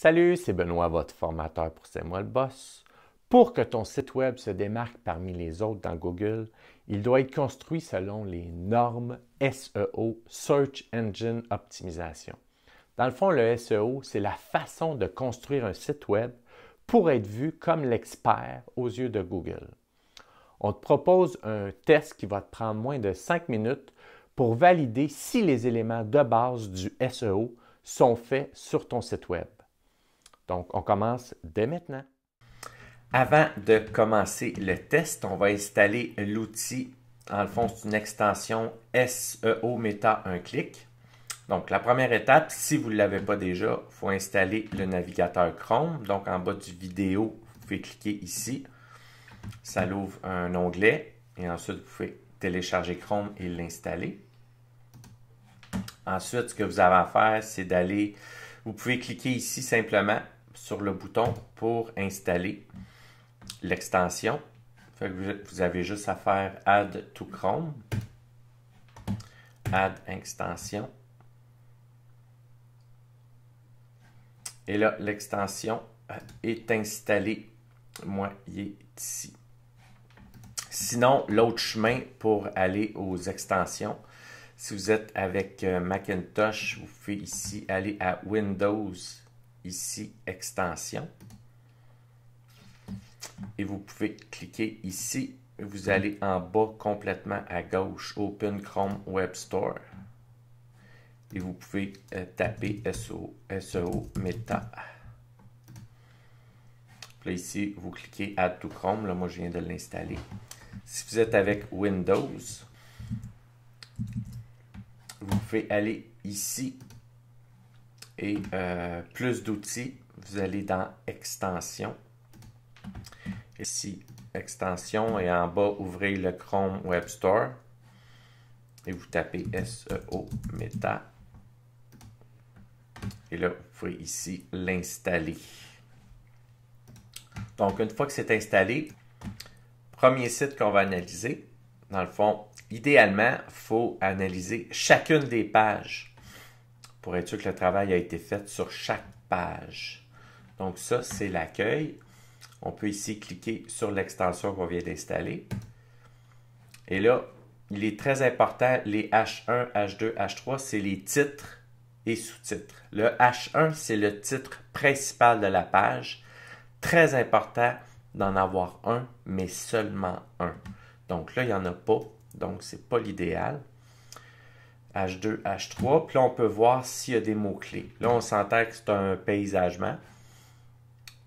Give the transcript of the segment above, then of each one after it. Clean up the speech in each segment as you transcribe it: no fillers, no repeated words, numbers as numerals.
Salut, c'est Benoît, votre formateur pour C'est moi le boss. Pour que ton site web se démarque parmi les autres dans Google, il doit être construit selon les normes SEO, Search Engine Optimization. Dans le fond, le SEO, c'est la façon de construire un site web pour être vu comme l'expert aux yeux de Google. On te propose un test qui va te prendre moins de 5 minutes pour valider si les éléments de base du SEO sont faits sur ton site web. Donc, on commence dès maintenant. Avant de commencer le test, on va installer l'outil. En le fond, c'est une extension SEO Meta un clic. Donc, la première étape, si vous ne l'avez pas déjà, il faut installer le navigateur Chrome. Donc, en bas du vidéo, vous pouvez cliquer ici. Ça l'ouvre un onglet et ensuite, vous pouvez télécharger Chrome et l'installer. Ensuite, ce que vous avez à faire, c'est d'aller, vous pouvez cliquer ici simplement sur le bouton pour installer l'extension. Vous avez juste à faire Add to Chrome, Add extension. Et là, l'extension est installée. Moi, il est ici. Sinon, l'autre chemin pour aller aux extensions, si vous êtes avec Macintosh, vous pouvez ici aller à Windows, ici, extension. Et vous pouvez cliquer ici. Vous allez en bas complètement à gauche, Open Chrome Web Store. Et vous pouvez taper SEO Meta. Puis là, ici, vous cliquez Add to Chrome. Là, moi, je viens de l'installer. Si vous êtes avec Windows, vous pouvez aller ici et plus d'outils. Vous allez dans Extensions. Ici, Extension et en bas, ouvrez le Chrome Web Store et vous tapez SEO Meta. Et là, vous pouvez ici l'installer. Donc, une fois que c'est installé, premier site qu'on va analyser, dans le fond, idéalement, il faut analyser chacune des pages pour être sûr que le travail a été fait sur chaque page. Donc, ça, c'est l'accueil. On peut ici cliquer sur l'extension qu'on vient d'installer. Et là, il est très important, les H1, H2, H3, c'est les titres et sous-titres. Le H1, c'est le titre principal de la page. Très important d'en avoir un, mais seulement un. Donc là, il n'y en a pas, donc ce n'est pas l'idéal. H2, H3, puis là, on peut voir s'il y a des mots-clés. Là, on s'entend que c'est un paysagement.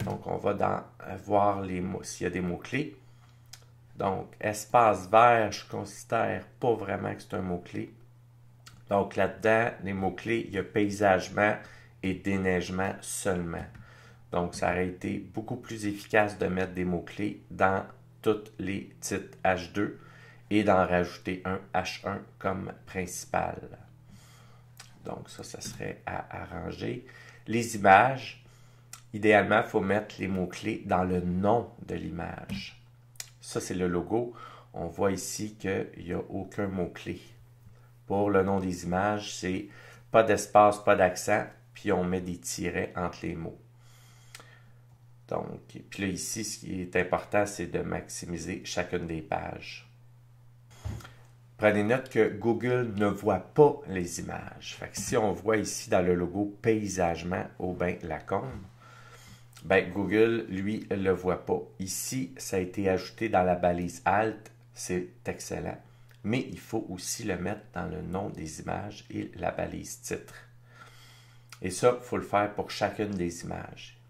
Donc, on va voir s'il y a des mots-clés. Donc, espace vert, je considère pas vraiment que c'est un mot-clé. Donc, là-dedans, les mots-clés, il y a paysagement et déneigement seulement. Donc, ça aurait été beaucoup plus efficace de mettre des mots-clés dans tous les titres H2 et d'en rajouter un H1 comme principal. Donc, ça serait à arranger. Les images, idéalement, il faut mettre les mots-clés dans le nom de l'image. Ça, c'est le logo. On voit ici qu'il n'y a aucun mot-clé. Pour le nom des images, c'est pas d'espace, pas d'accent, puis on met des tirets entre les mots. Donc, puis là, ici, ce qui est important, c'est de maximiser chacune des pages. Prenez note que Google ne voit pas les images. Fait que si on voit ici dans le logo paysagement Aubin-Lacombe, ben Google, lui, ne le voit pas. Ici, ça a été ajouté dans la balise Alt, c'est excellent. Mais il faut aussi le mettre dans le nom des images et la balise titre. Et ça, il faut le faire pour chacune des images.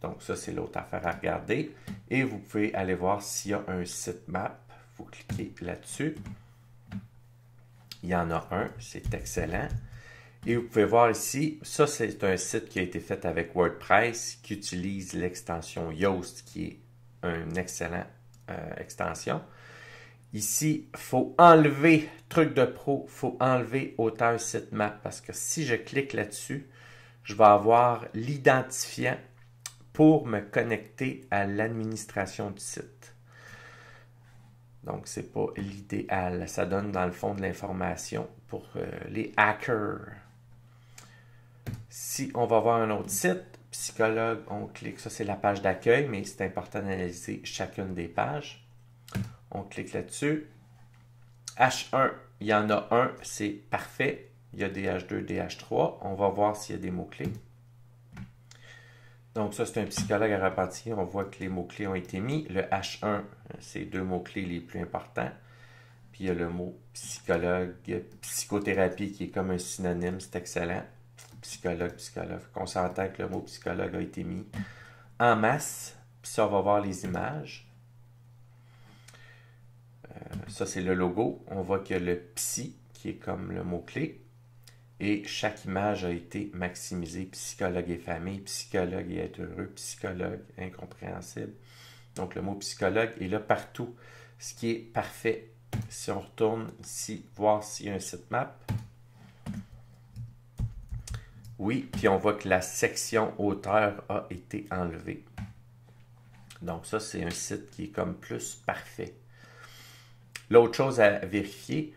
Donc ça, c'est l'autre affaire à regarder. Et vous pouvez aller voir s'il y a un sitemap. Vous cliquez là-dessus. Il y en a un, c'est excellent. Et vous pouvez voir ici, ça c'est un site qui a été fait avec WordPress, qui utilise l'extension Yoast, qui est une excellente extension. Ici, il faut enlever, truc de pro, il faut enlever auteur sitemap, parce que si je clique là-dessus, je vais avoir l'identifiant pour me connecter à l'administration du site. Donc, ce n'est pas l'idéal. Ça donne dans le fond de l'information pour les hackers. Si on va voir un autre site, psychologue, on clique, ça c'est la page d'accueil, mais c'est important d'analyser chacune des pages. On clique là-dessus. H1, il y en a un, c'est parfait. Il y a des H2, des H3. On va voir s'il y a des mots-clés. Donc ça, c'est un psychologue à Repentigny. On voit que les mots-clés ont été mis. Le H1, c'est 2 mots-clés les plus importants. Puis il y a le mot psychologue, psychothérapie qui est comme un synonyme, c'est excellent. Psychologue, psychologue. On s'entend que le mot psychologue a été mis en masse. Puis ça, on va voir les images. Ça, c'est le logo. On voit qu'il y a le psy qui est comme le mot-clé. Et chaque image a été maximisée. Psychologue et famille, psychologue et être heureux, psychologue incompréhensible. Donc, le mot psychologue est là partout. Ce qui est parfait. Si on retourne ici, voir s'il y a un sitemap. Oui, puis on voit que la section auteur a été enlevée. Donc, ça, c'est un site qui est comme plus parfait. L'autre chose à vérifier,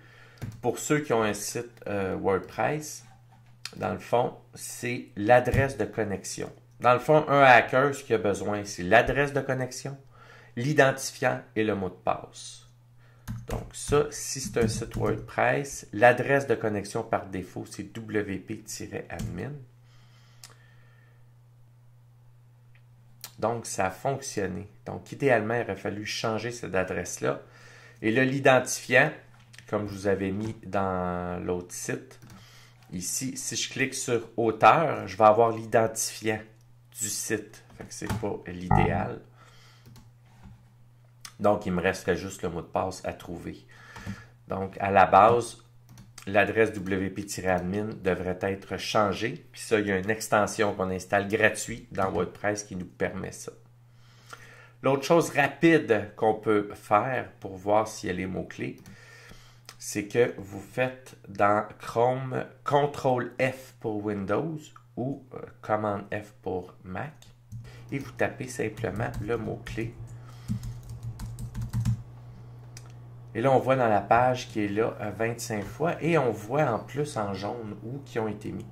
pour ceux qui ont un site WordPress, dans le fond, c'est l'adresse de connexion. Dans le fond, un hacker, ce qu'il a besoin, c'est l'adresse de connexion, l'identifiant et le mot de passe. Donc ça, si c'est un site WordPress, l'adresse de connexion par défaut, c'est wp-admin. Donc, ça a fonctionné. Donc, idéalement, il aurait fallu changer cette adresse-là. Et là, l'identifiant, comme je vous avais mis dans l'autre site, ici, si je clique sur « Auteur », je vais avoir l'identifiant du site. Fait que c'est pas l'idéal. Donc, il me resterait juste le mot de passe à trouver. Donc, à la base, l'adresse wp-admin devrait être changée. Puis ça, il y a une extension qu'on installe gratuite dans WordPress qui nous permet ça. L'autre chose rapide qu'on peut faire pour voir s'il y a les mots-clés, c'est que vous faites dans Chrome CTRL-F pour Windows ou Command F pour Mac et vous tapez simplement le mot-clé. Et là, on voit dans la page qui est là 25 fois et on voit en plus en jaune où qui ont été mis.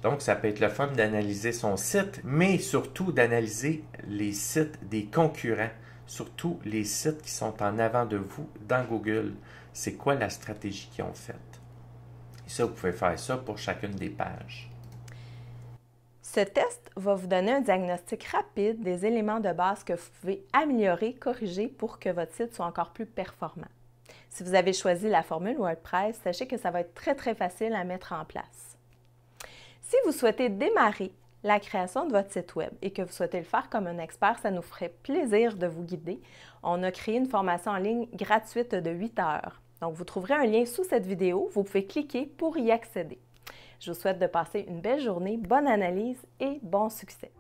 Donc, ça peut être le fun d'analyser son site, mais surtout d'analyser les sites des concurrents, surtout les sites qui sont en avant de vous dans Google. C'est quoi la stratégie qu'ils ont faite? Et ça, vous pouvez faire ça pour chacune des pages. Ce test va vous donner un diagnostic rapide des éléments de base que vous pouvez améliorer, corriger pour que votre site soit encore plus performant. Si vous avez choisi la formule WordPress, sachez que ça va être très facile à mettre en place. Si vous souhaitez démarrer la création de votre site Web et que vous souhaitez le faire comme un expert, ça nous ferait plaisir de vous guider. On a créé une formation en ligne gratuite de 8 heures. Donc, vous trouverez un lien sous cette vidéo. Vous pouvez cliquer pour y accéder. Je vous souhaite de passer une belle journée, bonne analyse et bon succès.